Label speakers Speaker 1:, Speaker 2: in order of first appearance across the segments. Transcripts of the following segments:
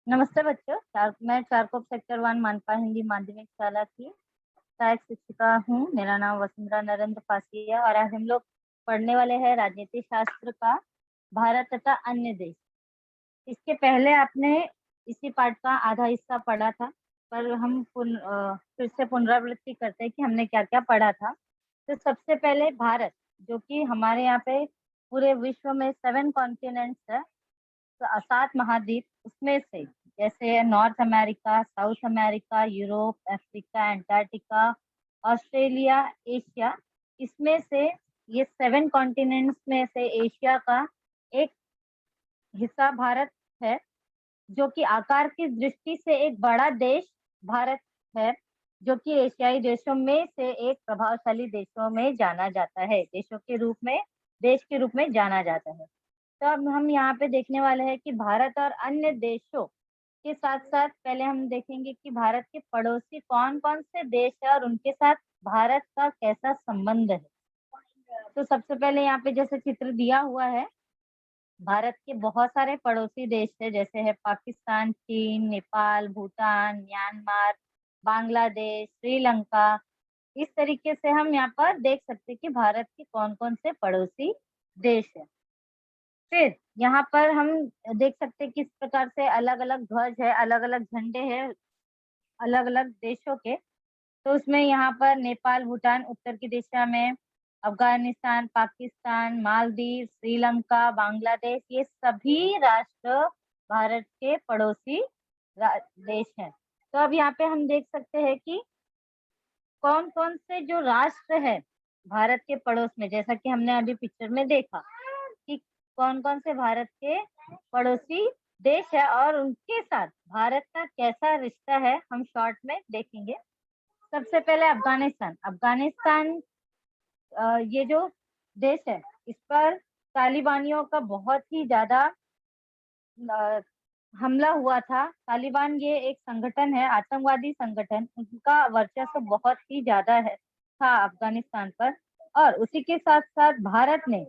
Speaker 1: नमस्ते बच्चों। मैं चारकोप सेक्टर 1 मानपा हिंदी माध्यमिक शाला की सहायक शिक्षिका हूँ। मेरा नाम वसुंधरा नरेंद्र पासी है और आज हम लोग पढ़ने वाले हैं राजनीति शास्त्र का भारत तथा अन्य देश। इसके पहले आपने इसी पाठ का आधा हिस्सा पढ़ा था, पर हम फिर से पुनरावृत्ति करते हैं कि हमने क्या क्या पढ़ा था। तो सबसे पहले भारत, जो कि हमारे यहाँ पे पूरे विश्व में 7 कॉन्टिनेंट्स है, 7 महाद्वीप, उसमें से जैसे north America, south America, Europe, Africa, Antarctica, Australia, Asia, इसमें से ये 7 कॉन्टिनेंट्स में से एशिया का एक हिस्सा भारत है, जो कि आकार की दृष्टि से एक बड़ा देश भारत है, जो कि एशियाई देशों में से एक प्रभावशाली देशों में जाना जाता है, देश के रूप में जाना जाता है। तो अब हम यहाँ पे देखने वाले हैं कि भारत और अन्य देशों के साथ साथ पहले हम देखेंगे कि भारत के पड़ोसी कौन कौन से देश है और उनके साथ भारत का कैसा संबंध है। तो सबसे पहले यहाँ पे जैसे चित्र दिया हुआ है, भारत के बहुत सारे पड़ोसी देश है, जैसे है पाकिस्तान, चीन, नेपाल, भूटान, म्यांमार, बांग्लादेश, श्रीलंका। इस तरीके से हम यहाँ पर देख सकते हैं कि भारत के कौन कौन से पड़ोसी देश है। फिर यहाँ पर हम देख सकते हैं किस प्रकार से अलग अलग ध्वज है, अलग अलग झंडे हैं अलग अलग देशों के। तो उसमें यहाँ पर नेपाल, भूटान उत्तर की दिशा में, अफगानिस्तान, पाकिस्तान, मालदीव, श्रीलंका, बांग्लादेश, ये सभी राष्ट्र भारत के पड़ोसी देश हैं। तो अब यहाँ पे हम देख सकते हैं कि कौन कौन से जो राष्ट्र है भारत के पड़ोस में, जैसा कि हमने अभी पिक्चर में देखा कि कौन कौन से भारत के पड़ोसी देश है और उनके साथ भारत का कैसा रिश्ता है, हम शॉर्ट में देखेंगे। सबसे पहले अफगानिस्तान ये जो देश है, इस पर तालिबानियों का बहुत ही ज्यादा हमला हुआ था। तालिबान ये एक संगठन है, आतंकवादी संगठन, उनका वर्चस्व बहुत ही ज्यादा है था अफगानिस्तान पर। और उसी के साथ साथ भारत ने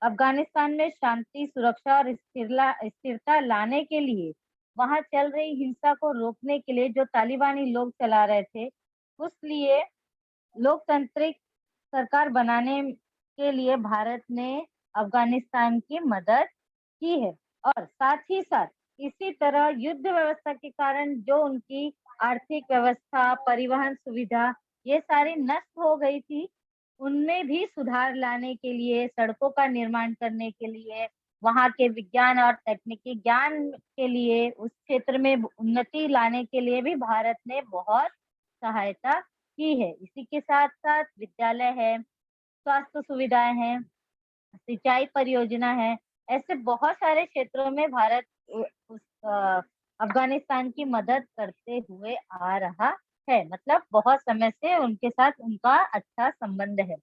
Speaker 1: अफगानिस्तान में शांति, सुरक्षा और स्थिरता लाने के लिए, वहां चल रही हिंसा को रोकने के लिए जो तालिबानी लोग चला रहे थे, उस लिए लोकतांत्रिक सरकार बनाने के लिए भारत ने अफगानिस्तान की मदद की है। और साथ ही साथ इसी तरह युद्ध व्यवस्था के कारण जो उनकी आर्थिक व्यवस्था, परिवहन सुविधा, ये सारी नष्ट हो गई थी, उनमें भी सुधार लाने के लिए, सड़कों का निर्माण करने के लिए, वहां के विज्ञान और तकनीकी ज्ञान के लिए, उस क्षेत्र में उन्नति लाने के लिए भी भारत ने बहुत सहायता की है। इसी के साथ साथ विद्यालय है, स्वास्थ्य सुविधाएं हैं, सिंचाई परियोजना है, ऐसे बहुत सारे क्षेत्रों में भारत अफगानिस्तान की मदद करते हुए आ रहा है। मतलब बहुत समय से उनके साथ उनका अच्छा संबंध है।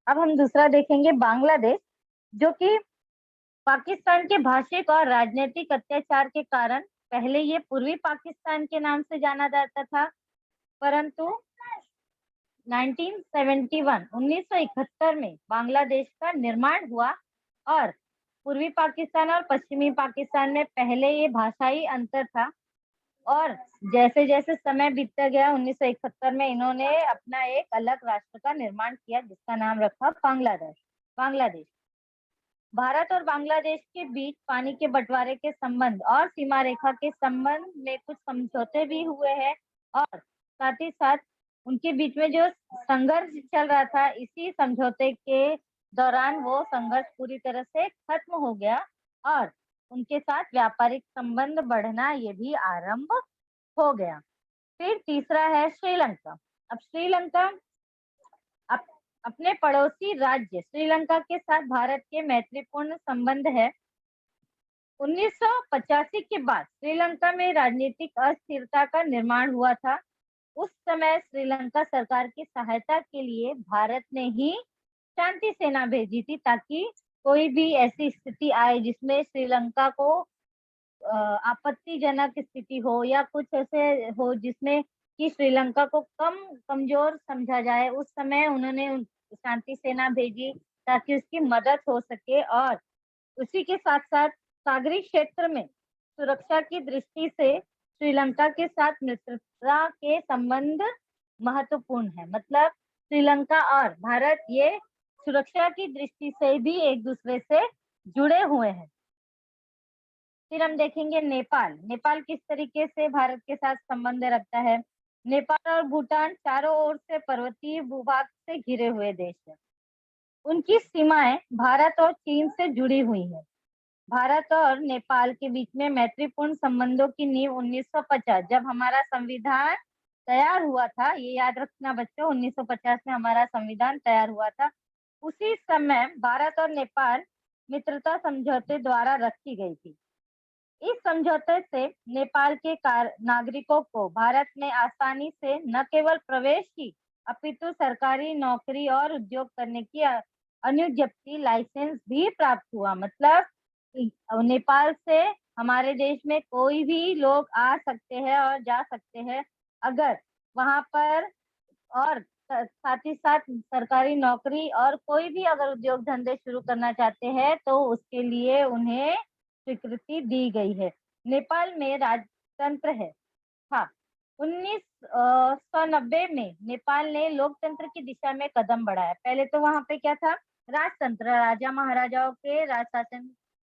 Speaker 1: अब हम दूसरा देखेंगे, बांग्लादेश, जो कि पाकिस्तान के भाषिक और राजनीतिक अत्याचार के कारण पहले ये पूर्वी पाकिस्तान के नाम से जाना जाता था, परंतु 1971 में बांग्लादेश का निर्माण हुआ और पूर्वी पाकिस्तान और पश्चिमी पाकिस्तान में पहले ये भाषाई अंतर था। और जैसे जैसे समय बीतता गया, 1971 में इन्होंने अपना एक अलग राष्ट्र का निर्माण किया, जिसका नाम रखा बांग्लादेश। भारत और बांग्लादेश के बीच पानी के बंटवारे के संबंध और सीमा रेखा के संबंध में कुछ समझौते भी हुए हैं, और साथ ही साथ उनके बीच में जो संघर्ष चल रहा था, इसी समझौते के दौरान वो संघर्ष पूरी तरह से खत्म हो गया और उनके साथ व्यापारिक संबंध बढ़ना ये भी आरंभ हो गया। फिर तीसरा है श्रीलंका। अब श्रीलंका अपने पड़ोसी राज्य श्रीलंका के साथ भारत के मैत्रीपूर्ण संबंध है। 1985 के बाद श्रीलंका में राजनीतिक अस्थिरता का निर्माण हुआ था। उस समय श्रीलंका सरकार की सहायता के लिए भारत ने ही शांति सेना भेजी थी, ताकि कोई भी ऐसी स्थिति आए जिसमें श्रीलंका को आपत्तिजनक स्थिति हो या कुछ ऐसे हो जिसमें कि श्रीलंका को कमजोर समझा जाए, उस समय उन्होंने शांति सेना भेजी ताकि उसकी मदद हो सके। और उसी के साथ साथ सागरी क्षेत्र में सुरक्षा की दृष्टि से श्रीलंका के साथ मित्रता के संबंध महत्वपूर्ण है। मतलब श्रीलंका और भारत ये सुरक्षा की दृष्टि से भी एक दूसरे से जुड़े हुए हैं। फिर हम देखेंगे नेपाल। नेपाल किस तरीके से भारत के साथ संबंध रखता है। नेपाल और भूटान चारों ओर से पर्वतीय भूभाग से घिरे हुए देश है। उनकी सीमाएं भारत और चीन से जुड़ी हुई है। भारत और नेपाल के बीच में मैत्रीपूर्ण संबंधों की नींव 1950 जब हमारा संविधान तैयार हुआ था, ये याद रखना बच्चों, 1950 में हमारा संविधान तैयार हुआ था। उसी समय भारत और नेपाल मित्रता समझौते द्वारा रखी गई थी। इस समझौते से नेपाल के नागरिकों को भारत में आसानी से न केवल प्रवेश ही अपितु सरकारी नौकरी और उद्योग करने की अनुज्ञप्ति लाइसेंस भी प्राप्त हुआ। मतलब नेपाल से हमारे देश में कोई भी लोग आ सकते हैं और जा सकते हैं, अगर वहां पर और साथ ही साथ सरकारी नौकरी और कोई भी अगर उद्योग धंधे शुरू करना चाहते हैं तो उसके लिए उन्हें स्वीकृति दी गई है। नेपाल में राजतंत्र है। हाँ, 1990 में नेपाल ने लोकतंत्र की दिशा में कदम बढ़ाया। पहले तो वहां पे क्या था, राजतंत्र, राजा महाराजाओं के राज शासन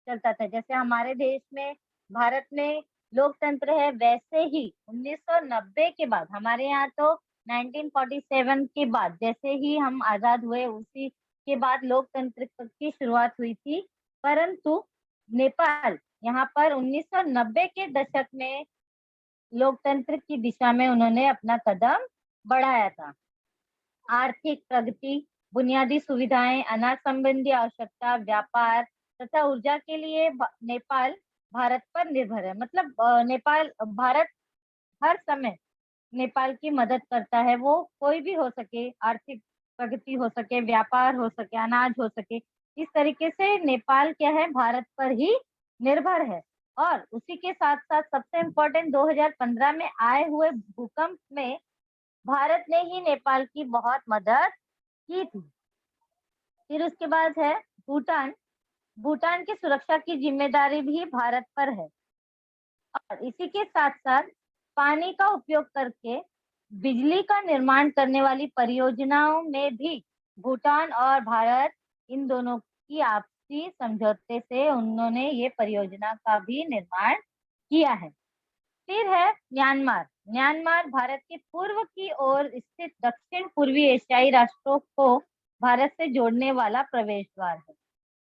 Speaker 1: चलता था। जैसे हमारे देश में भारत में लोकतंत्र है, वैसे ही 1990 के बाद हमारे यहाँ तो 1947 के बाद जैसे ही हम आजाद हुए उसी के बाद लोकतंत्र की शुरुआत हुई थी। परंतु नेपाल यहाँ पर 1990 के दशक में लोकतंत्र की दिशा में उन्होंने अपना कदम बढ़ाया था। आर्थिक प्रगति, बुनियादी सुविधाएं, अनाज संबंधी आवश्यकता, व्यापार तथा ऊर्जा के लिए नेपाल भारत पर निर्भर है। मतलब नेपाल भारत हर समय नेपाल की मदद करता है। वो कोई भी हो सके, आर्थिक प्रगति हो सके, व्यापार हो सके, अनाज हो सके, इस तरीके से नेपाल क्या है, भारत पर ही निर्भर है। और उसी के साथ साथ सबसे इम्पोर्टेंट 2015 में आए हुए भूकंप में भारत ने ही नेपाल की बहुत मदद की थी। फिर उसके बाद है भूटान। भूटान की सुरक्षा की जिम्मेदारी भी भारत पर है। और इसी के साथ साथ पानी का उपयोग करके बिजली का निर्माण करने वाली परियोजनाओं में भी भूटान और भारत इन दोनों की आपसी समझौते से उन्होंने ये परियोजना का भी निर्माण किया है। फिर है म्यांमार। म्यांमार भारत के पूर्व की ओर स्थित दक्षिण पूर्वी एशियाई राष्ट्रों को भारत से जोड़ने वाला प्रवेश द्वार है।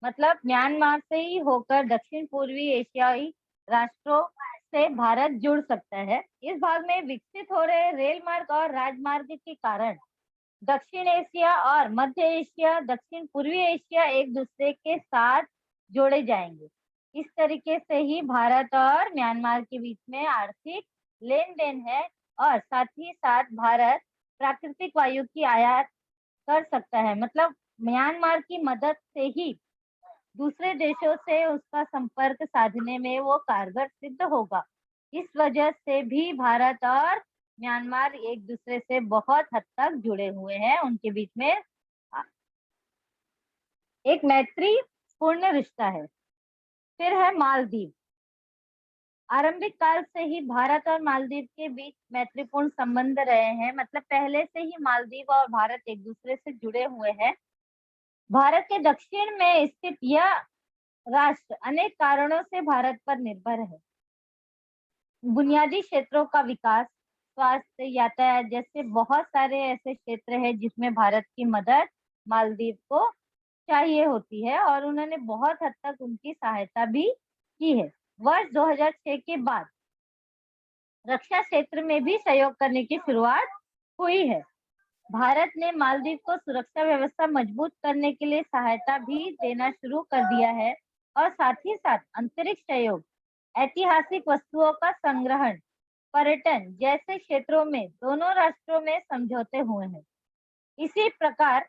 Speaker 1: मतलब म्यांमार से ही होकर दक्षिण पूर्वी एशियाई राष्ट्रों से भारत जुड़ सकता है। इस भाग में विकसित हो रहे रेल मार्ग और राजमार्ग के कारण दक्षिण एशिया और मध्य एशिया, दक्षिण पूर्वी एशिया एक दूसरे के साथ जोड़े जाएंगे। इस तरीके से ही भारत और म्यांमार के बीच में आर्थिक लेन देन है और साथ ही साथ भारत प्राकृतिक वायु की आयात कर सकता है। मतलब म्यांमार की मदद से ही दूसरे देशों से उसका संपर्क साधने में वो कारगर सिद्ध होगा। इस वजह से भी भारत और म्यांमार एक दूसरे से बहुत हद तक जुड़े हुए हैं। उनके बीच में एक मैत्रीपूर्ण रिश्ता है। फिर है मालदीव। आरंभिक काल से ही भारत और मालदीव के बीच मैत्रीपूर्ण संबंध रहे हैं। मतलब पहले से ही मालदीव और भारत एक दूसरे से जुड़े हुए हैं। भारत के दक्षिण में स्थित यह राष्ट्र अनेक कारणों से भारत पर निर्भर है। बुनियादी क्षेत्रों का विकास, स्वास्थ्य, यातायात जैसे बहुत सारे ऐसे क्षेत्र हैं जिसमें भारत की मदद मालदीव को चाहिए होती है और उन्होंने बहुत हद तक उनकी सहायता भी की है। वर्ष 2006 के बाद रक्षा क्षेत्र में भी सहयोग करने की शुरुआत हुई है। भारत ने मालदीव को सुरक्षा व्यवस्था मजबूत करने के लिए सहायता भी देना शुरू कर दिया है और साथ ही साथ अंतरिक्ष सहयोग, ऐतिहासिक वस्तुओं का संग्रहण, पर्यटन जैसे क्षेत्रों में दोनों राष्ट्रों में समझौते हुए हैं। इसी प्रकार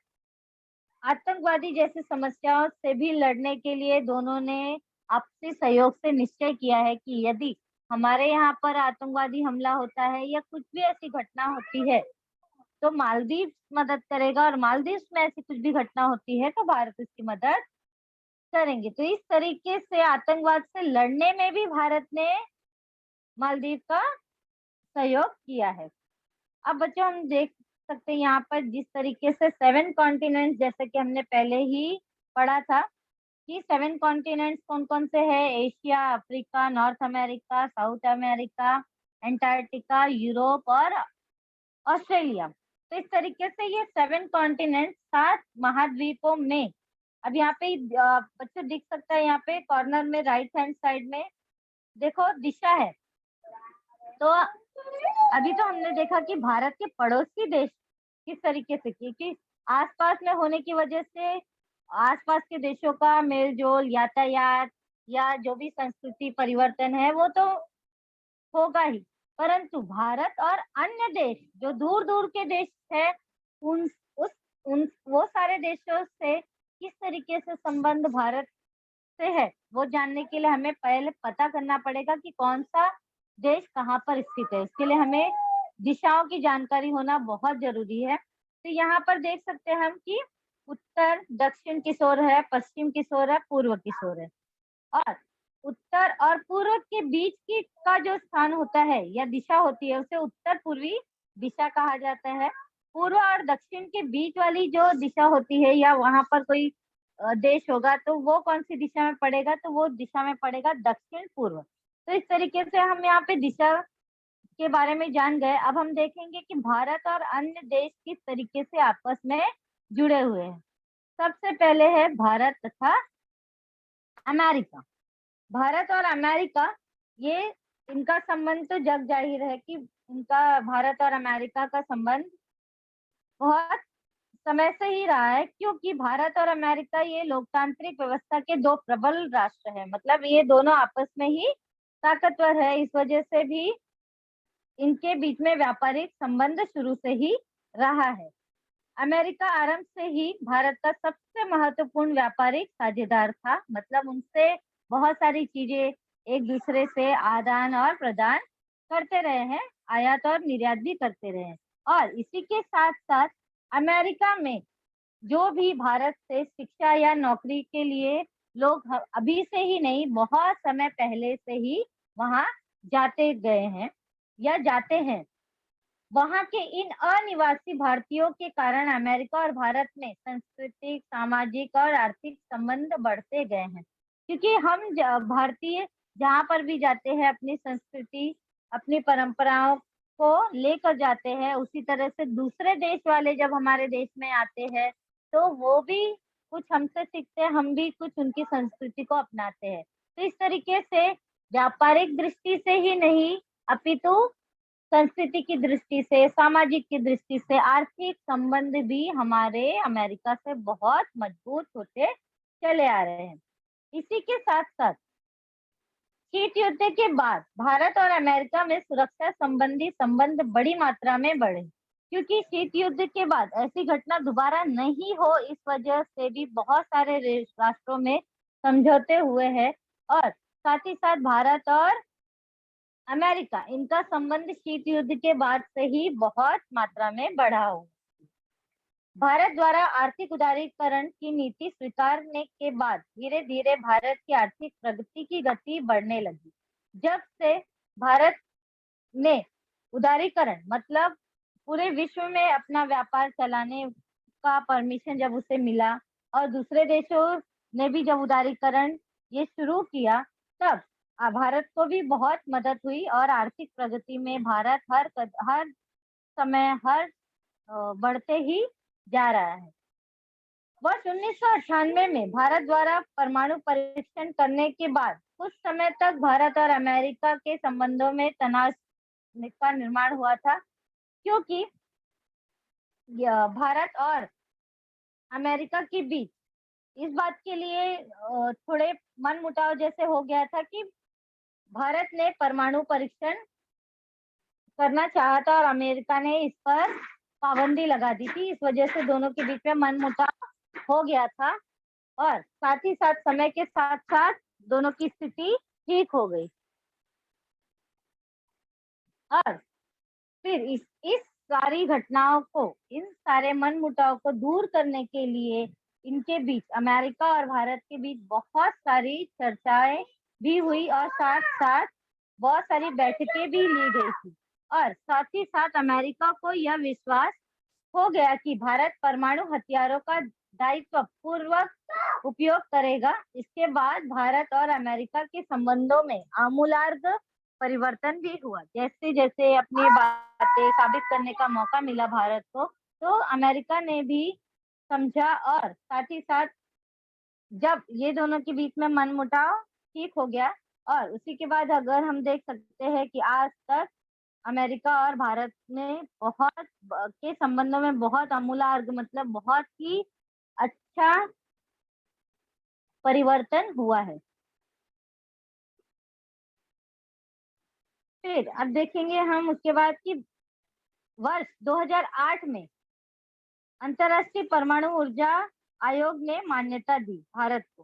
Speaker 1: आतंकवादी जैसी समस्याओं से भी लड़ने के लिए दोनों ने आपसी सहयोग से निश्चय किया है कि यदि हमारे यहाँ पर आतंकवादी हमला होता है या कुछ भी ऐसी घटना होती है तो मालदीव मदद करेगा और मालदीव में ऐसी कुछ भी घटना होती है तो भारत उसकी मदद करेंगे। तो इस तरीके से आतंकवाद से लड़ने में भी भारत ने मालदीव का सहयोग किया है। अब बच्चों हम देख सकते हैं यहाँ पर जिस तरीके से 7 कॉन्टिनेंट, जैसे कि हमने पहले ही पढ़ा था कि 7 कॉन्टिनेंट्स कौन कौन से हैं, Asia, Africa, north America, south America, Antarctica, Europe और ऑस्ट्रेलिया। तो इस तरीके से ये 7 कॉन्टिनेंट 7 महाद्वीपों में, अब यहाँ पे बच्चों दिख सकता है, यहाँ पे कॉर्नर में राइट हैंड साइड में देखो दिशा है। तो अभी तो हमने देखा कि भारत के पड़ोसी देश किस तरीके से, क्योंकि आसपास में होने की वजह से आसपास के देशों का मेलजोल, यातायात या जो भी संस्कृति परिवर्तन है वो तो होगा ही, परंतु भारत और अन्य देश जो दूर दूर के देश है, उन उस उन वो सारे देशों से किस तरीके से संबंध भारत से है वो जानने के लिए हमें पहले पता करना पड़ेगा कि कौन सा देश कहाँ पर स्थित है। इसके लिए हमें दिशाओं की जानकारी होना बहुत जरूरी है। तो यहाँ पर देख सकते हैं हम कि उत्तर दक्षिण किस ओर है, पश्चिम किस ओर है, पूर्व किस ओर है। और उत्तर और पूर्व के बीच की का जो स्थान होता है या दिशा होती है उसे उत्तर पूर्वी दिशा कहा जाता है। पूर्व और दक्षिण के बीच वाली जो दिशा होती है या वहां पर कोई देश होगा तो वो कौन सी दिशा में पड़ेगा, तो वो दिशा में पड़ेगा दक्षिण पूर्व। तो इस तरीके से हम यहाँ पे दिशा के बारे में जान गए। अब हम देखेंगे कि भारत और अन्य देश किस तरीके से आपस में जुड़े हुए हैं। सबसे पहले है भारत तथा अमेरिका। भारत और अमेरिका, ये इनका संबंध तो जग जाहिर है कि इनका भारत और अमेरिका का संबंध बहुत समय से ही रहा है, क्योंकि भारत और अमेरिका ये लोकतांत्रिक व्यवस्था के दो प्रबल राष्ट्र हैं। मतलब ये दोनों आपस में ही ताकतवर है, इस वजह से भी इनके बीच में व्यापारिक संबंध शुरू से ही रहा है। अमेरिका आरंभ से ही भारत का सबसे महत्वपूर्ण व्यापारिक साझेदार था। मतलब उनसे बहुत सारी चीजें एक दूसरे से आदान और प्रदान करते रहे हैं, आयात और निर्यात भी करते रहे हैं। और इसी के साथ साथ अमेरिका में जो भी भारत से शिक्षा या नौकरी के लिए लोग अभी से ही नहीं, बहुत समय पहले से ही वहां जाते गए हैं या जाते हैं, वहां के इन अनिवासी भारतीयों के कारण अमेरिका और भारत में सांस्कृतिक, सामाजिक और आर्थिक संबंध बढ़ते गए हैं। क्योंकि हम भारतीय जहाँ पर भी जाते हैं अपनी संस्कृति, अपनी परंपराओं को लेकर जाते हैं, उसी तरह से दूसरे देश वाले जब हमारे देश में आते हैं तो वो भी कुछ हमसे सीखते हैं, हम भी कुछ उनकी संस्कृति को अपनाते हैं। तो इस तरीके से व्यापारिक दृष्टि से ही नहीं अपितु संस्कृति की दृष्टि से, सामाजिक की दृष्टि से, आर्थिक संबंध भी हमारे अमेरिका से बहुत मजबूत होते चले आ रहे हैं। इसी के साथ साथ शीत युद्ध के बाद भारत और अमेरिका में सुरक्षा संबंधी संबंध बड़ी मात्रा में बढ़े, क्योंकि शीत युद्ध के बाद ऐसी घटना दोबारा नहीं हो, इस वजह से भी बहुत सारे राष्ट्रों में समझौते हुए हैं। और साथ ही साथ भारत और अमेरिका, इनका संबंध शीत युद्ध के बाद से ही बहुत मात्रा में बढ़ा हो। भारत द्वारा आर्थिक उदारीकरण की नीति स्वीकारने के बाद धीरे धीरे भारत की आर्थिक प्रगति की गति बढ़ने लगी। जब से भारत ने उदारीकरण मतलब पूरे विश्व में अपना व्यापार चलाने का परमिशन जब उसे मिला और दूसरे देशों ने भी जब उदारीकरण ये शुरू किया, तब भारत को भी बहुत मदद हुई और आर्थिक प्रगति में भारत हर समय बढ़ते ही जा रहा है। वर्ष 1998 में भारत द्वारा परमाणु परीक्षण करने के बाद कुछ समय तक भारत और अमेरिका के संबंधों में तनाव का निर्माण हुआ था, क्योंकि भारत और अमेरिका के बीच इस बात के लिए थोड़े मनमुटाव जैसे हो गया था कि भारत ने परमाणु परीक्षण करना चाहा था और अमेरिका ने इस पर पाबंदी लगा दी थी। इस वजह से दोनों के बीच में मनमुटाव हो गया था और साथ ही साथ समय के साथ साथ दोनों की स्थिति ठीक हो गई। और फिर इस सारी घटनाओं को, इन सारे मनमुटाव को दूर करने के लिए इनके बीच, अमेरिका और भारत के बीच बहुत सारी चर्चाएं भी हुई और साथ साथ बहुत सारी बैठकें भी ली गई थी और साथ ही साथ अमेरिका को यह विश्वास हो गया कि भारत परमाणु हथियारों का दायित्व पूर्वक उपयोग करेगा। इसके बाद भारत और अमेरिका के संबंधों में आमूलाग्र परिवर्तन भी हुआ। जैसे जैसे अपनी बातें साबित करने का मौका मिला भारत को, तो अमेरिका ने भी समझा और साथ ही साथ जब ये दोनों के बीच में मनमुटाव ठीक हो गया और उसी के बाद अगर हम देख सकते हैं कि आज तक अमेरिका और भारत ने बहुत के संबंधों में बहुत आमूलाग्र मतलब बहुत ही अच्छा परिवर्तन हुआ है। फिर अब देखेंगे हम उसके बाद कि वर्ष 2008 में अंतरराष्ट्रीय परमाणु ऊर्जा आयोग ने मान्यता दी भारत को।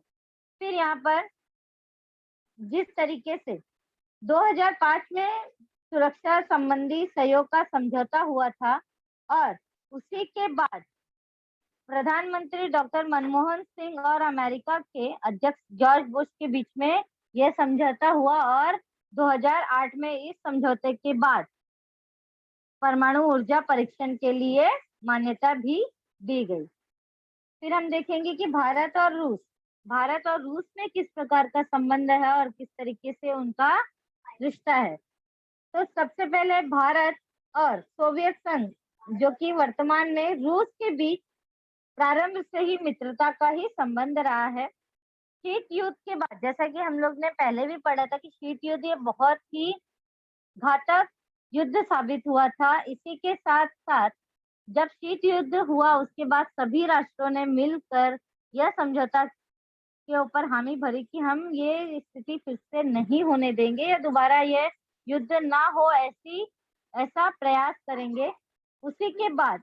Speaker 1: फिर यहाँ पर जिस तरीके से 2005 में सुरक्षा संबंधी सहयोग का समझौता हुआ था और उसी के बाद प्रधानमंत्री डॉक्टर मनमोहन सिंह और अमेरिका के अध्यक्ष जॉर्ज बुश के बीच में यह समझौता हुआ और 2008 में इस समझौते के बाद परमाणु ऊर्जा परीक्षण के लिए मान्यता भी दी गई। फिर हम देखेंगे कि भारत और रूस में किस प्रकार का संबंध है और किस तरीके से उनका रिश्ता है। तो सबसे पहले भारत और सोवियत संघ जो कि वर्तमान में रूस के बीच प्रारंभ से ही मित्रता का ही संबंध रहा है। शीत युद्ध के बाद, जैसा कि हम लोग ने पहले भी पढ़ा था कि शीत युद्ध ये बहुत ही घातक युद्ध साबित हुआ था। इसी के साथ साथ जब शीत युद्ध हुआ उसके बाद सभी राष्ट्रों ने मिलकर यह समझौता के ऊपर हामी भरी कि हम ये स्थिति फिर से नहीं होने देंगे या दोबारा ये युद्ध ना हो ऐसा प्रयास करेंगे। उसी के बाद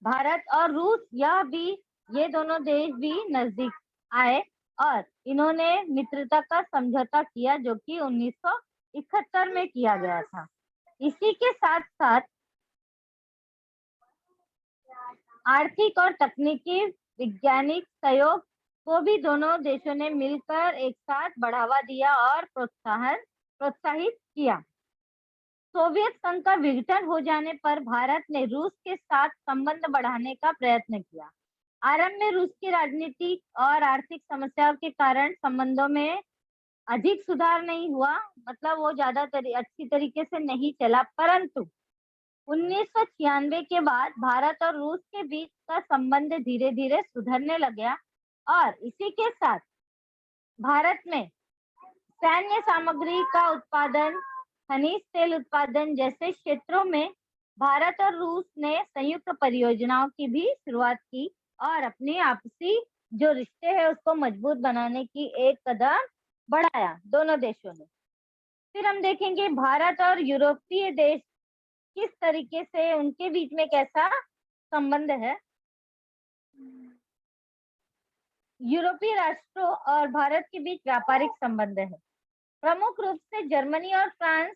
Speaker 1: भारत और रूस ये दोनों देश भी नजदीक आए और इन्होंने मित्रता का समझौता किया जो कि 1971 में किया गया था। इसी के साथ साथ आर्थिक और तकनीकी वैज्ञानिक सहयोग को भी दोनों देशों ने मिलकर एक साथ बढ़ावा दिया और प्रोत्साहित किया। सोवियत संघ का विघटन हो जाने पर भारत ने रूस के साथ संबंध बढ़ाने का प्रयत्न किया। आरंभ में रूस की राजनीतिक और आर्थिक समस्याओं के कारण संबंधों में अधिक सुधार नहीं हुआ, मतलब वो ज्यादा अच्छी तरीके से नहीं चला, परंतु 1996 के बाद भारत और रूस के बीच का संबंध धीरे धीरे सुधरने लगा और इसी के साथ भारत में सैन्य सामग्री का उत्पादन, खनिज तेल उत्पादन जैसे क्षेत्रों में भारत और रूस ने संयुक्त परियोजनाओं की भी शुरुआत की और अपनी आपसी जो रिश्ते हैं उसको मजबूत बनाने की एक कदम बढ़ाया दोनों देशों ने। फिर हम देखेंगे भारत और यूरोपीय देश किस तरीके से उनके बीच में कैसा संबंध है। यूरोपीय राष्ट्रों और भारत के बीच व्यापारिक संबंध है। प्रमुख रूप से जर्मनी और फ्रांस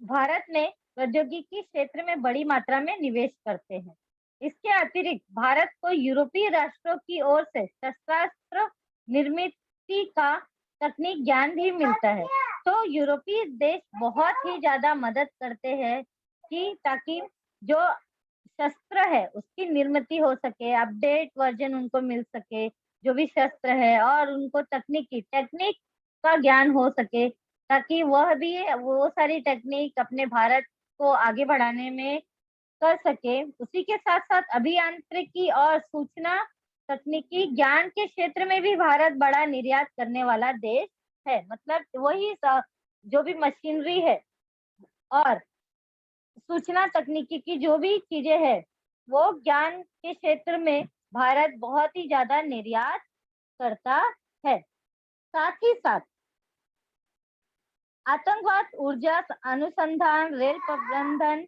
Speaker 1: भारत में प्रौद्योगिकी क्षेत्र में बड़ी मात्रा में निवेश करते हैं। इसके अतिरिक्त भारत को यूरोपीय राष्ट्रों की ओर से शस्त्रास्त्र निर्मित का तकनीक ज्ञान भी मिलता है। तो यूरोपीय देश बहुत ही ज्यादा मदद करते हैं कि ताकि जो शस्त्र है उसकी निर्मित हो सके, अपडेट वर्जन उनको मिल सके जो भी शस्त्र है, और उनको टेक्निक का ज्ञान हो सके ताकि वह भी वो सारी टेक्निक अपने भारत को आगे बढ़ाने में कर सके। उसी के साथ साथ अभियांत्रिकी और सूचना तकनीकी ज्ञान के क्षेत्र में भी भारत बड़ा निर्यात करने वाला देश है। मतलब वही जो भी मशीनरी है और सूचना तकनीकी की जो भी चीजें है वो ज्ञान के क्षेत्र में भारत बहुत ही ज्यादा निर्यात करता है। साथ ही साथ आतंकवाद, ऊर्जा अनुसंधान, रेल प्रबंधन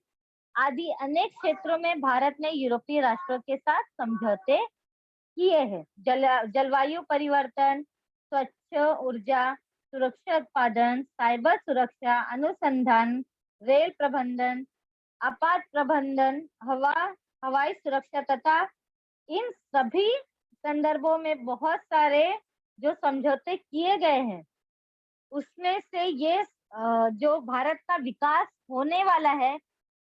Speaker 1: आदि अनेक क्षेत्रों में भारत ने यूरोपीय राष्ट्रों के साथ समझौते किए हैं। जलवायु परिवर्तन, स्वच्छ ऊर्जा, सुरक्षा उत्पादन, साइबर सुरक्षा, अनुसंधान, रेल प्रबंधन, आपात प्रबंधन, हवाई सुरक्षा तथा इन सभी संदर्भों में बहुत सारे जो समझौते किए गए हैं उसमें से ये जो भारत का विकास होने वाला है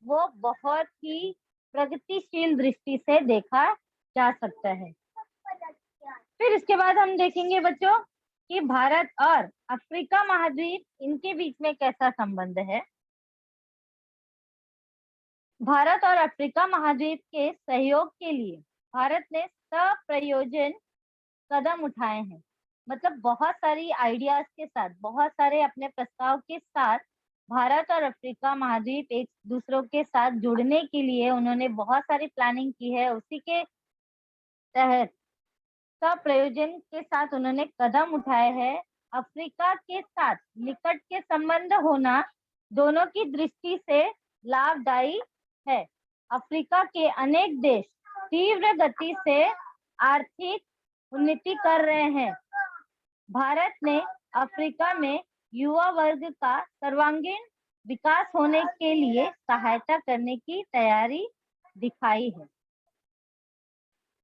Speaker 1: वो बहुत ही प्रगतिशील दृष्टि से देखा जा सकता है। फिर इसके बाद हम देखेंगे बच्चों कि भारत और अफ्रीका महाद्वीप इनके बीच में कैसा संबंध है। भारत और अफ्रीका महाद्वीप के सहयोग के लिए भारत ने सप्रयोजन कदम उठाए हैं। मतलब बहुत सारी आइडियाज के साथ, बहुत सारे अपने प्रस्ताव के साथ भारत और अफ्रीका महाद्वीप एक दूसरों के साथ जुड़ने के लिए उन्होंने बहुत सारी प्लानिंग की है। उसी के तहत सप्रयोजन के साथ उन्होंने कदम उठाए हैं। अफ्रीका के साथ निकट के संबंध होना दोनों की दृष्टि से लाभदायी है। अफ्रीका के अनेक देश तीव्र गति से आर्थिक उन्नति कर रहे हैं। भारत ने अफ्रीका में युवा वर्ग का सर्वांगीण विकास होने के लिए सहायता करने की तैयारी दिखाई है।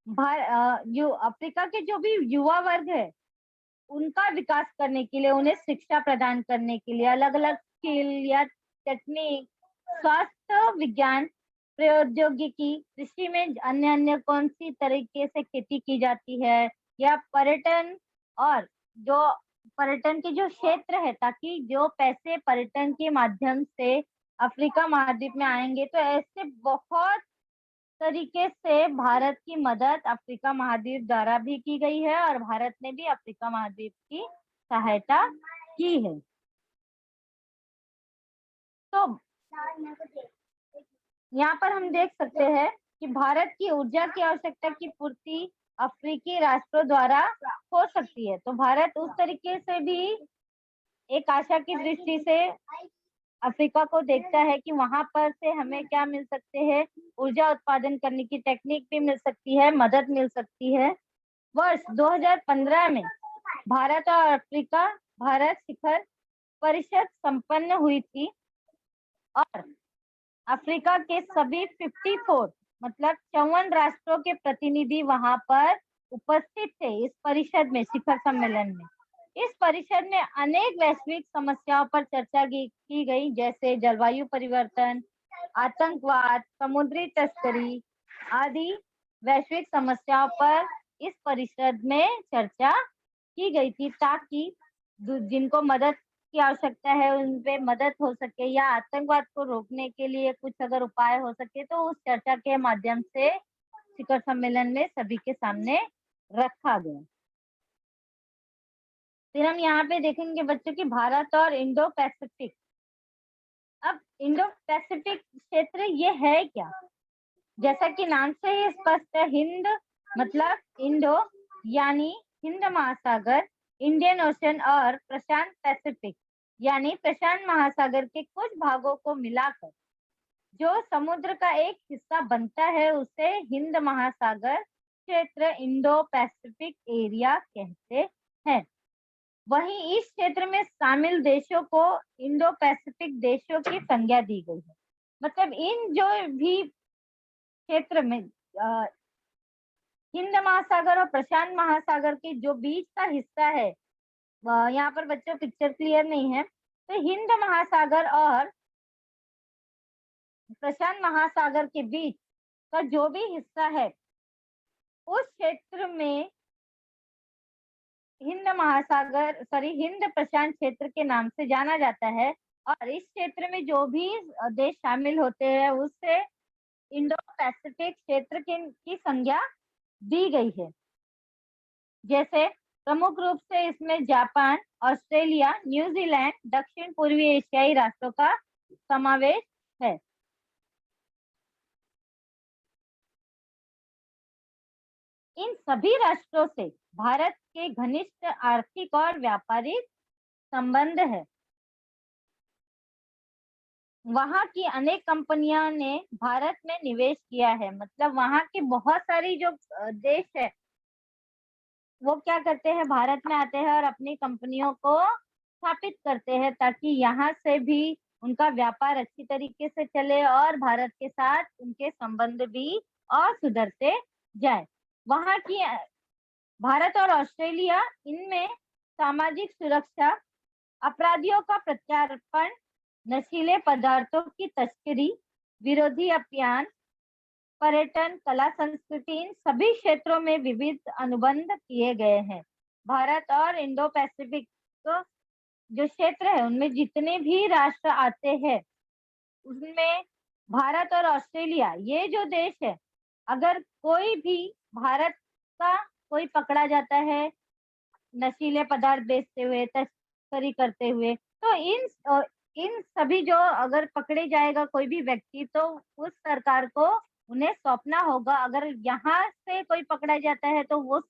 Speaker 1: अफ्रीका के जो भी युवा वर्ग है उनका विकास करने के लिए, उन्हें शिक्षा प्रदान करने के लिए अलग अलग स्किल या टेक्निक, स्वास्थ्य विज्ञान, प्रौद्योगिकी, कृषि में अन्य अन्य कौन सी तरीके से खेती की जाती है, या पर्यटन, और जो पर्यटन के जो क्षेत्र है ताकि जो पैसे पर्यटन के माध्यम से अफ्रीका महाद्वीप में आएंगे, तो ऐसे बहुत तरीके से भारत की मदद अफ्रीका महाद्वीप द्वारा भी की गई है और भारत ने भी अफ्रीका महाद्वीप की सहायता की है। तो यहाँ पर हम देख सकते हैं कि भारत की ऊर्जा की आवश्यकता की पूर्ति अफ्रीकी राष्ट्रों द्वारा हो सकती है। तो भारत उस तरीके से भी एक आशा की दृष्टि से अफ्रीका को देखता है कि वहां पर से हमें क्या मिल सकते हैं, ऊर्जा उत्पादन करने की टेक्निक भी मिल सकती है, मदद मिल सकती है। वर्ष 2015 में भारत और अफ्रीका भारत शिखर परिषद संपन्न हुई थी और अफ्रीका के सभी 54 मतलब 54 राष्ट्रों के प्रतिनिधि वहां पर उपस्थित थे इस परिषद में, शिखर सम्मेलन में। इस परिषद में अनेक वैश्विक समस्याओं पर चर्चा की गई, जैसे जलवायु परिवर्तन, आतंकवाद, समुद्री तस्करी आदि वैश्विक समस्याओं पर इस परिषद में चर्चा की गई थी, ताकि जिनको मदद की आवश्यकता है उन पे मदद हो सके, या आतंकवाद को रोकने के लिए कुछ अगर उपाय हो सके तो उस चर्चा के माध्यम से शिखर सम्मेलन में सभी के सामने रखा गया। फिर हम यहाँ पे देखेंगे बच्चों की भारत और इंडो पैसिफिक। अब इंडो पैसिफिक क्षेत्र ये है क्या? जैसा कि नाम से ही स्पष्ट है, हिंद मतलब इंडो यानी हिंद महासागर, इंडियन ओशन और प्रशांत पैसिफिक यानी प्रशांत महासागर के कुछ भागों को मिलाकर जो समुद्र का एक हिस्सा बनता है उसे हिंद महासागर क्षेत्र, इंडो पैसिफिक एरिया कहते हैं। वहीं इस क्षेत्र में शामिल देशों को इंडो पैसिफिक देशों की संज्ञा दी गई है। मतलब इन जो भी क्षेत्र में हिंद महासागर और प्रशांत महासागर के जो बीच का हिस्सा है, यहाँ पर बच्चों पिक्चर क्लियर नहीं है, तो हिंद महासागर और प्रशांत महासागर के बीच का जो भी हिस्सा है उस क्षेत्र में हिंद प्रशांत क्षेत्र के नाम से जाना जाता है। और इस क्षेत्र में जो भी देश शामिल होते हैं उससे इंडो पैसिफिक क्षेत्र की संज्ञा दी गई है। जैसे प्रमुख रूप से इसमें जापान, ऑस्ट्रेलिया, न्यूजीलैंड, दक्षिण पूर्वी एशियाई राष्ट्रों का समावेश है। इन सभी राष्ट्रों से भारत के घनिष्ठ आर्थिक और व्यापारिक संबंध है। वहां की अनेक कंपनियां ने भारत में निवेश किया है। मतलब वहां की बहुत सारी जो देश है वो क्या करते हैं, भारत में आते हैं और अपनी कंपनियों को स्थापित करते हैं ताकि यहाँ से भी उनका व्यापार अच्छी तरीके से चले और भारत के साथ उनके संबंध भी और सुधरते जाए। वहां की भारत और ऑस्ट्रेलिया इनमें सामाजिक सुरक्षा, अपराधियों का प्रत्यार्पण, नशीले पदार्थों की तस्करी विरोधी अभियान, पर्यटन, कला संस्कृति, इन सभी क्षेत्रों में विविध अनुबंध किए गए हैं। भारत और इंडो पैसिफिक जो क्षेत्र है उनमें जितने भी राष्ट्र आते हैं उसमें भारत और ऑस्ट्रेलिया ये जो देश है, अगर कोई भी भारत का कोई पकड़ा जाता है नशीले पदार्थ बेचते हुए, तस्करी करते हुए, तो इन सभी जो अगर पकड़े जाएगा कोई भी व्यक्ति तो उस सरकार को उन्हें सौंपना होगा। अगर यहाँ से कोई पकड़ा जाता है तो वो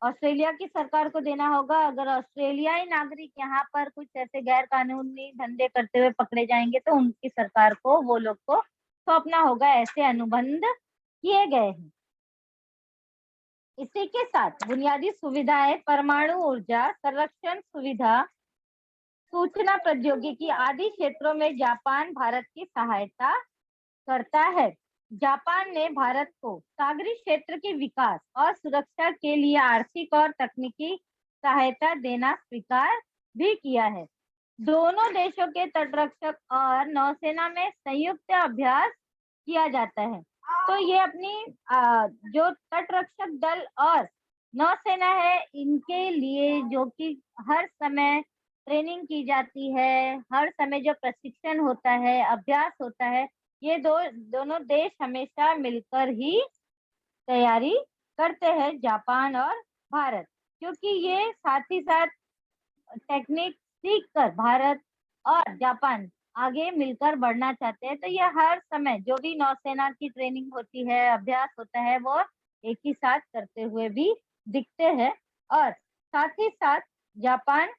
Speaker 1: ऑस्ट्रेलिया की सरकार को देना होगा। अगर ऑस्ट्रेलियाई नागरिक यहाँ पर कुछ ऐसे गैर कानूनी धंधे करते हुए पकड़े जाएंगे तो उनकी सरकार को वो लोग को सौंपना होगा। ऐसे अनुबंध किए गए हैं। इसी के साथ बुनियादी सुविधाएं, परमाणु ऊर्जा, संरक्षण सुविधा, सूचना प्रौद्योगिकी आदि क्षेत्रों में जापान भारत की सहायता करता है। जापान ने भारत को सागरी क्षेत्र के विकास और सुरक्षा के लिए आर्थिक और तकनीकी सहायता देना स्वीकार भी किया है। दोनों देशों के तटरक्षक और नौसेना में संयुक्त अभ्यास किया जाता है। तो ये अपनी जो तटरक्षक दल और नौसेना है इनके लिए जो कि हर समय ट्रेनिंग की जाती है, हर समय जो प्रशिक्षण होता है, अभ्यास होता है, ये दोनों देश हमेशा मिलकर ही तैयारी करते हैं, जापान और भारत, क्योंकि ये साथ ही साथ टेक्निक सीखकर भारत और जापान आगे मिलकर बढ़ना चाहते हैं। तो ये हर समय जो भी नौसेना की ट्रेनिंग होती है, अभ्यास होता है, वो एक ही साथ करते हुए भी दिखते हैं। और साथ ही साथ जापान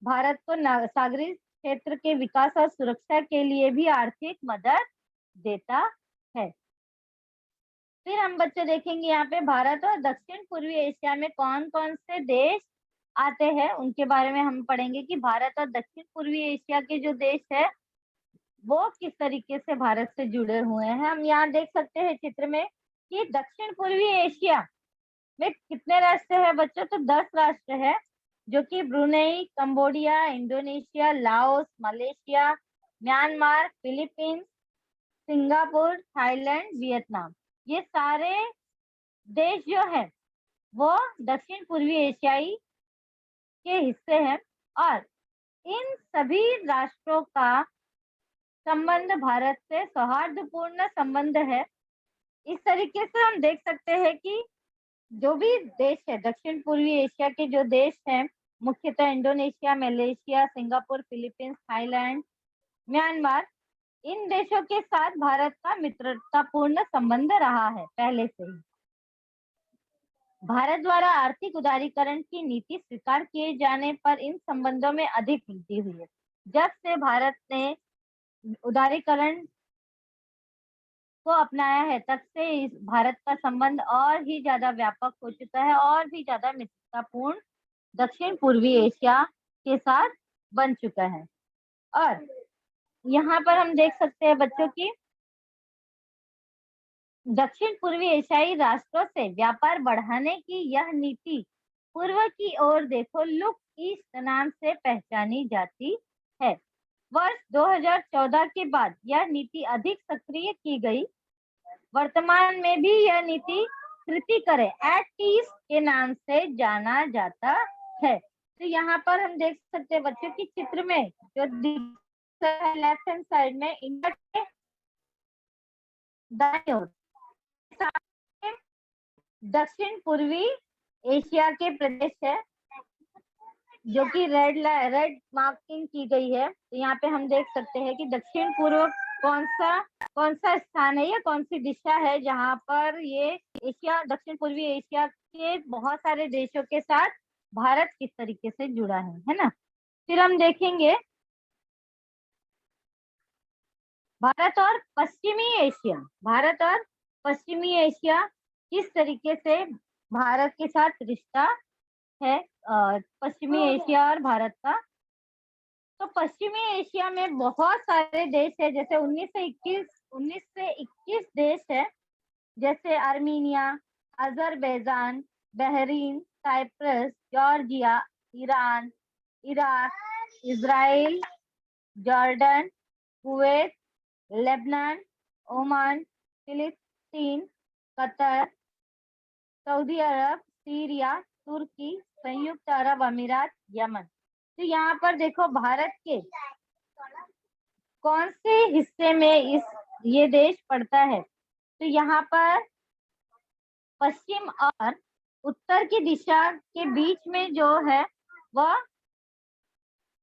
Speaker 1: भारत को सागरी क्षेत्र के विकास और सुरक्षा के लिए भी आर्थिक मदद देता है। फिर हम बच्चे देखेंगे यहाँ पे भारत और दक्षिण पूर्वी एशिया में कौन कौन से देश आते हैं, उनके बारे में हम पढ़ेंगे कि भारत और दक्षिण पूर्वी एशिया के जो देश है वो किस तरीके से भारत से जुड़े हुए हैं। हम यहाँ देख सकते हैं चित्र में कि दक्षिण पूर्वी एशिया में कितने राष्ट्र है बच्चों, तो 10 राष्ट्र है, जो कि Brunei, Cambodia, Indonesia, Laos, Malaysia, Myanmar, Philippines, Singapore, Thailand, Vietnam, ये सारे देश जो है वो दक्षिण पूर्वी एशियाई के हिस्से हैं। और इन सभी राष्ट्रों का संबंध भारत से सौहार्दपूर्ण संबंध है। इस तरीके से हम देख सकते हैं कि जो भी देश है दक्षिण पूर्वी एशिया के जो देश हैं, मुख्यतः Indonesia, Malaysia, Singapore, Philippines, Thailand, Myanmar, इन देशों के साथ भारत का मित्रतापूर्ण संबंध रहा है पहले से ही। भारत द्वारा आर्थिक उदारीकरण की नीति स्वीकार किए जाने पर इन संबंधों में अधिक वृद्धि हुई है। जब से भारत ने उदारीकरण को अपनाया है तब से इस भारत का संबंध और ही ज्यादा व्यापक हो चुका है और भी ज्यादा मित्रतापूर्ण दक्षिण पूर्वी एशिया के साथ बन चुका है। और यहाँ पर हम देख सकते हैं बच्चों की दक्षिण पूर्वी एशियाई राष्ट्रों से व्यापार बढ़ाने की यह नीति पूर्व की ओर देखो लुक ईस्ट नाम से पहचानी जाती है। वर्ष 2014 के बाद यह नीति अधिक सक्रिय की गई। वर्तमान में भी यह नीति कृति करे एक्ट ईस्ट के नाम से जाना जाता है। तो यहाँ पर हम देख सकते हैं बच्चों की चित्र में जो लेफ्ट हैंड साइड में इंडिया के दाईं ओर दक्षिण पूर्वी एशिया के प्रदेश है जो कि रेड मार्किंग की गई है। तो यहाँ पे हम देख सकते हैं कि दक्षिण पूर्व कौन सा स्थान है या कौन सी दिशा है जहाँ पर ये एशिया दक्षिण पूर्वी एशिया के बहुत सारे देशों के साथ भारत किस तरीके से जुड़ा है ना। फिर हम देखेंगे भारत और पश्चिमी एशिया किस तरीके से भारत के साथ रिश्ता है पश्चिमी एशिया और भारत का। तो पश्चिमी एशिया में बहुत सारे देश है, जैसे 19 से 21 देश है, जैसे Armenia, Azerbaijan, Bahrain, Cyprus, Georgia, Iran, Iraq, Israel, Jordan, Kuwait, Lebanon, Oman, फिलिस्तीन, कतर, सऊदी अरब, सीरिया, तुर्की, संयुक्त अरब अमीरात, यमन। तो यहाँ पर देखो भारत के कौन से हिस्से में ये देश पड़ता है। तो यहाँ पर पश्चिम और उत्तर की दिशा के बीच में जो है वह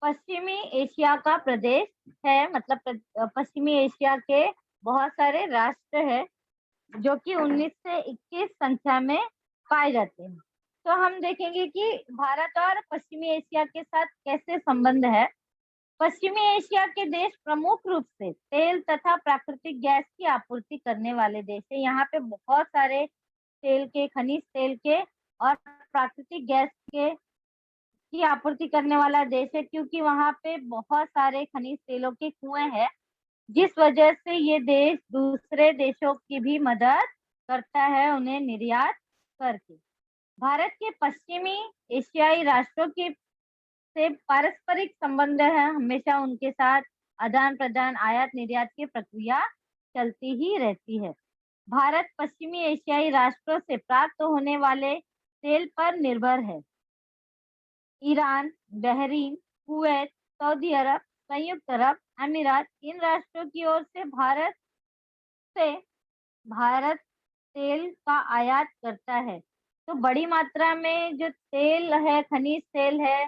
Speaker 1: पश्चिमी एशिया का प्रदेश है। मतलब पश्चिमी एशिया के बहुत सारे राष्ट्र है जो कि 19 से 21 संख्या में पाए जाते हैं। तो हम देखेंगे कि भारत और पश्चिमी एशिया के साथ कैसे संबंध है। पश्चिमी एशिया के देश प्रमुख रूप से तेल तथा प्राकृतिक गैस की आपूर्ति करने वाले देश है। यहाँ पे बहुत सारे तेल के, खनिज तेल के और प्राकृतिक गैस के की आपूर्ति करने वाला देश है, क्योंकि वहां पे बहुत सारे खनिज तेलों के कुएं हैं, जिस वजह से ये देश दूसरे देशों की भी मदद करता है उन्हें निर्यात करके। भारत के पश्चिमी एशियाई राष्ट्रों के से पारस्परिक संबंध है, हमेशा उनके साथ आदान प्रदान, आयात निर्यात की प्रक्रिया चलती ही रहती है। भारत पश्चिमी एशियाई राष्ट्रों से प्राप्त होने वाले तेल पर निर्भर है। ईरान, बहरीन, कुवैत, सऊदी अरब, संयुक्त अरब अमीरात, इन राष्ट्रों की ओर से भारत तेल का आयात करता है। तो बड़ी मात्रा में जो तेल है, खनिज तेल है,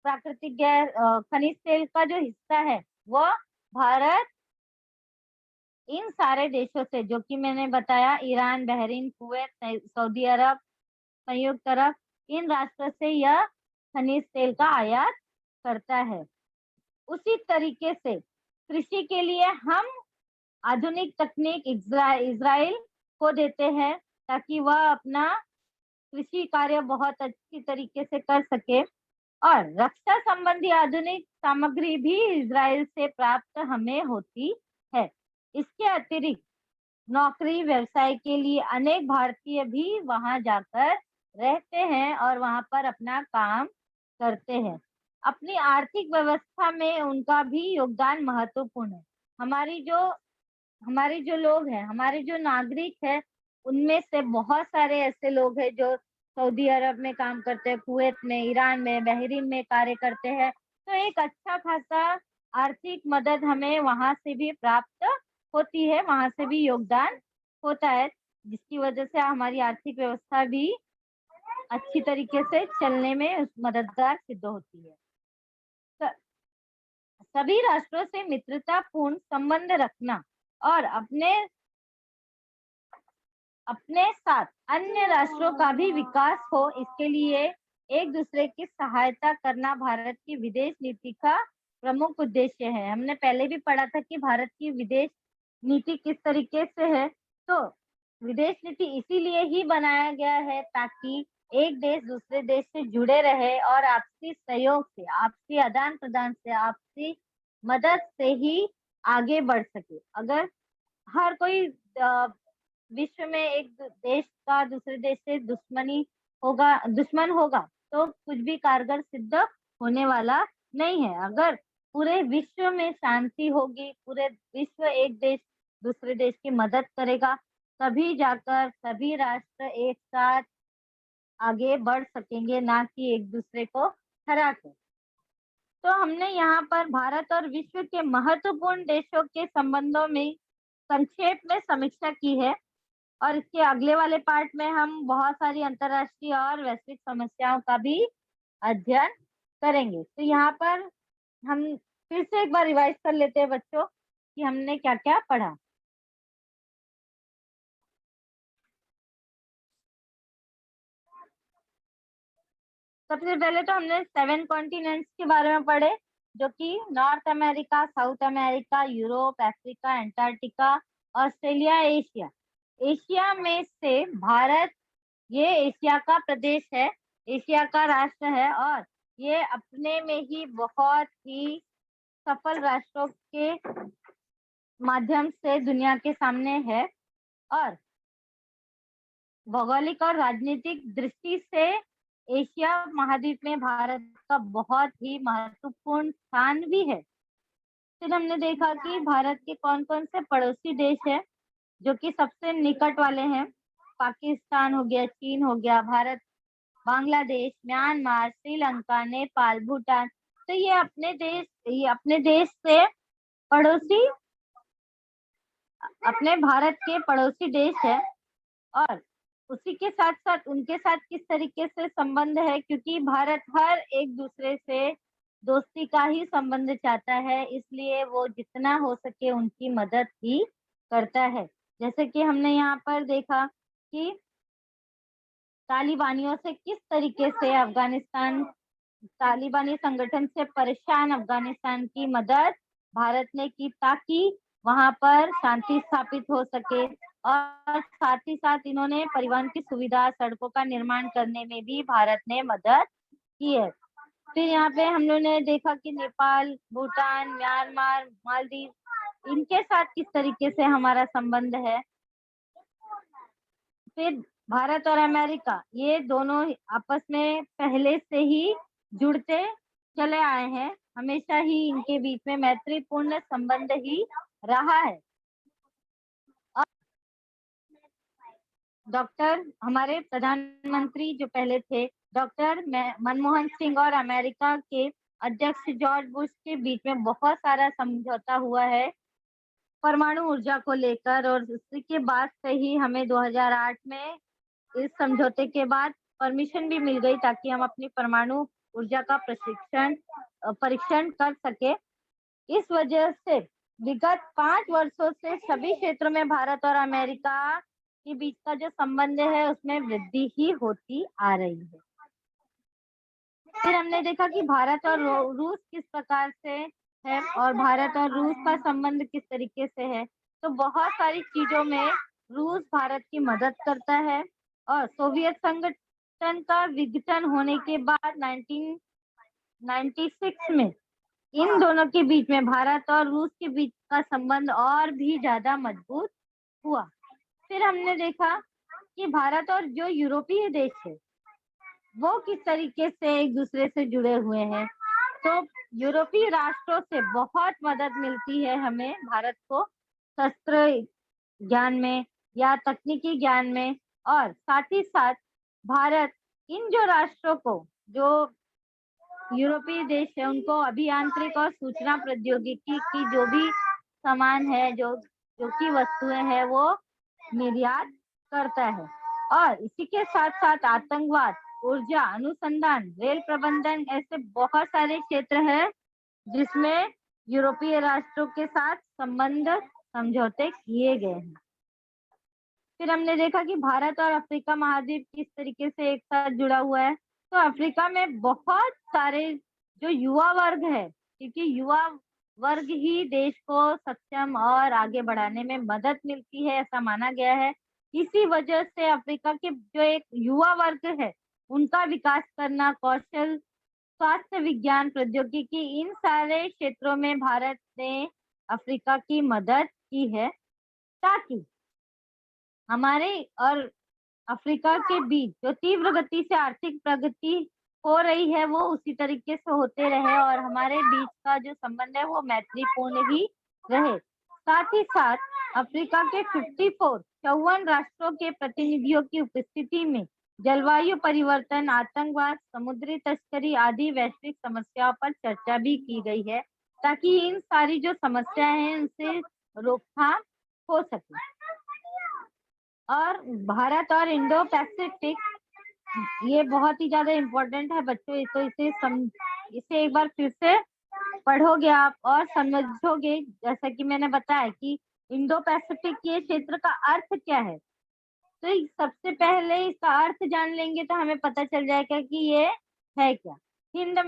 Speaker 1: प्राकृतिक गैस, खनिज तेल का जो हिस्सा है वह भारत इन सारे देशों से, जो कि मैंने बताया, ईरान, बहरीन, कुवैत, सऊदी अरब, संयुक्त अरब, इन राष्ट्रों से यह खनिज तेल का आयात करता है। उसी तरीके से कृषि के लिए हम आधुनिक तकनीक इजराइल को देते हैं ताकि वह अपना कृषि कार्य बहुत अच्छी तरीके से कर सके, और रक्षा संबंधी आधुनिक सामग्री भी इजराइल से प्राप्त हमें होती है। इसके अतिरिक्त नौकरी व्यवसाय के लिए अनेक भारतीय भी वहां जाकर रहते हैं और वहां पर अपना काम करते हैं। अपनी आर्थिक व्यवस्था में उनका भी योगदान महत्वपूर्ण है। हमारी जो लोग हैं, हमारे जो नागरिक हैं, उनमें से बहुत सारे ऐसे लोग हैं जो सऊदी अरब में काम करते हैं, कुवैत में, ईरान में, बहरीन में कार्य करते हैं। तो एक अच्छा खासा आर्थिक मदद हमें वहां से भी प्राप्त होती है, वहां से भी योगदान होता है, जिसकी वजह से हमारी आर्थिक व्यवस्था भी अच्छी तरीके से चलने में मददगार सिद्ध होती है। सभी राष्ट्रों से मित्रतापूर्ण संबंध रखना और अपने साथ अन्य राष्ट्रों का भी विकास हो, इसके लिए एक दूसरे की सहायता करना भारत की विदेश नीति का प्रमुख उद्देश्य है। हमने पहले भी पढ़ा था कि भारत की विदेश नीति किस तरीके से है। तो विदेश नीति इसीलिए ही बनाया गया है ताकि एक देश दूसरे देश से जुड़े रहे और आपसी सहयोग से, आपसी आदान प्रदान से, आपसी मदद से ही आगे बढ़ सके। अगर हर कोई विश्व में एक देश का दूसरे देश से दुश्मन होगा तो कुछ भी कारगर सिद्ध होने वाला नहीं है। अगर पूरे विश्व में शांति होगी, पूरे विश्व एक देश दूसरे देश की मदद करेगा, तभी जाकर सभी राष्ट्र एक साथ आगे बढ़ सकेंगे, ना कि एक दूसरे को हरा कर। तो हमने यहाँ पर भारत और विश्व के महत्वपूर्ण देशों के संबंधों में संक्षेप में समीक्षा की है, और इसके अगले वाले पार्ट में हम बहुत सारी अंतरराष्ट्रीय और वैश्विक समस्याओं का भी अध्ययन करेंगे। तो यहाँ पर हम फिर से एक बार रिवाइज कर लेते हैं बच्चों कि हमने क्या क्या पढ़ा। सबसे पहले तो हमने 7 कॉन्टिनेंट्स के बारे में पढ़े, जो कि north America, south America, Europe, Africa, Antarctica, Australia, Asia. Asia में से भारत ये एशिया का प्रदेश है, एशिया का राष्ट्र है, और ये अपने में ही बहुत ही सफल राष्ट्रों के माध्यम से दुनिया के सामने है, और भौगोलिक और राजनीतिक दृष्टि से एशिया महाद्वीप में भारत का बहुत ही महत्वपूर्ण स्थान भी है। फिर हमने देखा कि भारत के कौन कौन से पड़ोसी देश है जो कि सबसे निकट वाले हैं। पाकिस्तान हो गया, चीन हो गया, भारत, बांग्लादेश, म्यांमार, श्रीलंका, नेपाल, भूटान। तो ये अपने देश से पड़ोसी, अपने भारत के पड़ोसी देश है। और उसी के साथ साथ उनके साथ किस तरीके से संबंध है, क्योंकि भारत हर एक दूसरे से दोस्ती का ही संबंध चाहता है, इसलिए वो जितना हो सके उनकी मदद ही करता है। जैसे कि हमने यहाँ पर देखा कि तालिबानियों से किस तरीके से तालिबानी संगठन से परेशान अफगानिस्तान की मदद भारत ने की, ताकि वहां पर शांति स्थापित हो सके। और साथ ही साथ इन्होंने परिवहन की सुविधा, सड़कों का निर्माण करने में भी भारत ने मदद की है। फिर यहाँ पे हम लोगों ने देखा कि नेपाल, भूटान, म्यांमार, मालदीव, इनके साथ किस तरीके से हमारा संबंध है। फिर भारत और अमेरिका, ये दोनों आपस में पहले से ही जुड़ते चले आए हैं, हमेशा ही इनके बीच में मैत्रीपूर्ण संबंध ही रहा है। डॉक्टर हमारे प्रधानमंत्री जो पहले थे, डॉक्टर मनमोहन सिंह और अमेरिका के अध्यक्ष जॉर्ज बुश के बीच में बहुत सारा समझौता हुआ है परमाणु ऊर्जा को लेकर। और उसी के बाद से ही हमें 2008 में इस समझौते के बाद परमिशन भी मिल गई, ताकि हम अपनी परमाणु ऊर्जा का परीक्षण कर सके। इस वजह से विगत 5 वर्षों से सभी क्षेत्रों में भारत और अमेरिका के बीच का जो संबंध है उसमें वृद्धि ही होती आ रही है। फिर हमने देखा कि भारत और रूस किस प्रकार से है और भारत और रूस का संबंध किस तरीके से है। तो बहुत सारी चीजों में रूस भारत की मदद करता है। और सोवियत संगठन का विघटन होने के बाद 1996 में इन दोनों के बीच में, भारत और रूस के बीच का संबंध और भी ज्यादा मजबूत हुआ। फिर हमने देखा कि भारत और जो यूरोपीय देश है वो किस तरीके से एक दूसरे से जुड़े हुए हैं। तो यूरोपीय राष्ट्रों से बहुत मदद मिलती है हमें, भारत को शस्त्र ज्ञान में या तकनीकी ज्ञान में। और साथ ही साथ भारत इन जो राष्ट्रों को, जो यूरोपीय देश है, उनको अभियांत्रिक और सूचना प्रौद्योगिकी की जो भी सामान है, जो की वस्तुएं हैं, वो निर्यात करता है। और इसी के साथ साथ आतंकवाद, ऊर्जा अनुसंधान, रेल प्रबंधन, ऐसे बहुत सारे क्षेत्र हैं जिसमें यूरोपीय राष्ट्रों के साथ संबंध समझौते किए गए हैं। फिर हमने देखा कि भारत और अफ्रीका महाद्वीप किस तरीके से एक साथ जुड़ा हुआ है। तो अफ्रीका में बहुत सारे जो युवा वर्ग है, क्योंकि युवा वर्ग ही देश को सक्षम और आगे बढ़ाने में मदद मिलती है, ऐसा माना गया है। इसी वजह से अफ्रीका के जो एक युवा वर्ग है उनका विकास करना, कौशल, स्वास्थ्य विज्ञान, प्रौद्योगिकी, इन सारे क्षेत्रों में भारत ने अफ्रीका की मदद की है, ताकि हमारे और अफ्रीका के बीच जो तीव्र गति से आर्थिक प्रगति हो रही है वो उसी तरीके से होते रहे और हमारे बीच का जो संबंध है वो मैत्रीपूर्ण ही रहे। साथ ही साथ अफ्रीका के 54 राष्ट्रों के प्रतिनिधियों की उपस्थिति में जलवायु परिवर्तन, आतंकवाद, समुद्री तस्करी आदि वैश्विक समस्याओं पर चर्चा भी की गई है, ताकि इन सारी जो समस्याएं हैं उनसे रोकथाम हो सके। और भारत और इंडो पैसिफिक, ये बहुत ही ज्यादा इम्पोर्टेंट है बच्चों, तो इसे एक बार फिर से पढ़ोगे आप और समझोगे। जैसा कि मैंने बताया कि इंडो पैसिफिक ये क्षेत्र का अर्थ क्या है, तो सबसे पहले इसका अर्थ जान लेंगे तो हमें पता चल जाएगा कि ये है क्या। इंडो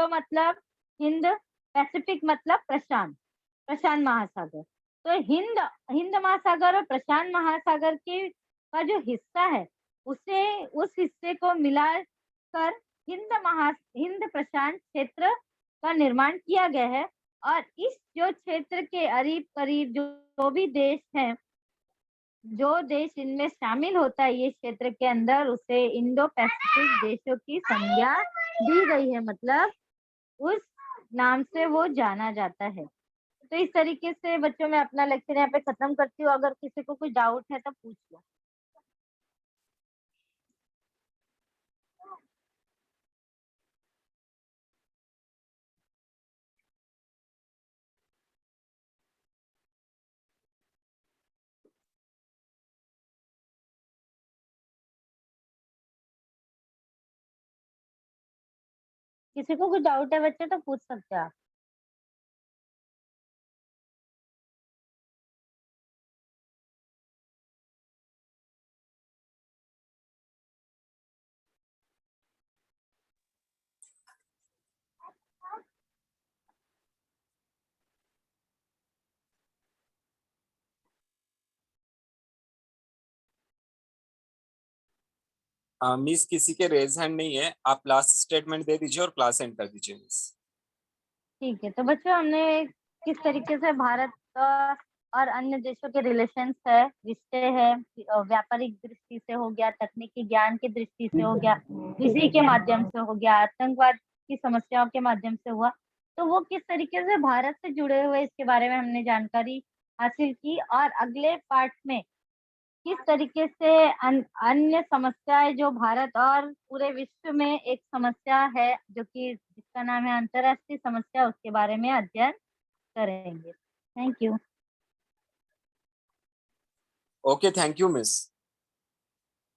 Speaker 1: मतलब हिंद, पैसिफिक मतलब प्रशांत महासागर। तो हिंद महासागर और प्रशांत महासागर के का जो हिस्सा है उस हिस्से को मिलाकर हिंद प्रशांत क्षेत्र का निर्माण किया गया है। और इस जो क्षेत्र के करीब करीब जो भी देश हैं जो देश इनमें शामिल होता है ये क्षेत्र के अंदर, उसे इंडो पैसिफिक देशों की संज्ञा दी गई है, मतलब उस नाम से वो जाना जाता है। तो इस तरीके से बच्चों मैं अपना लेक्चर यहाँ पे खत्म करती हूँ। अगर किसी को कुछ डाउट है तो पूछ लो। किसी को कुछ डाउट है बच्चे तो पूछ सकते हैं आप।
Speaker 2: मिस किसी के रेज हैंड नहीं है, आप लास्ट स्टेटमेंट दे दीजिए और क्लास एंड कर दीजिए मिस।
Speaker 1: ठीक है, तो बच्चों हमने किस तरीके से भारत और अन्य देशों के रिलेशंस है, रिश्ते हैं, व्यापारिक दृष्टि से हो गया, तकनीकी ज्ञान की दृष्टि से हो गया, कृषि के माध्यम से हो गया, आतंकवाद की समस्याओं के माध्यम से हुआ, तो वो किस तरीके से भारत से जुड़े हुए इसके बारे में हमने जानकारी हासिल की। और अगले पार्ट में किस तरीके से अन्य समस्याएं जो भारत और पूरे विश्व में एक समस्या है, जो कि जिसका नाम है अंतरराष्ट्रीय समस्या, उसके बारे में अध्ययन करेंगे। Thank you.
Speaker 2: Okay, thank you miss.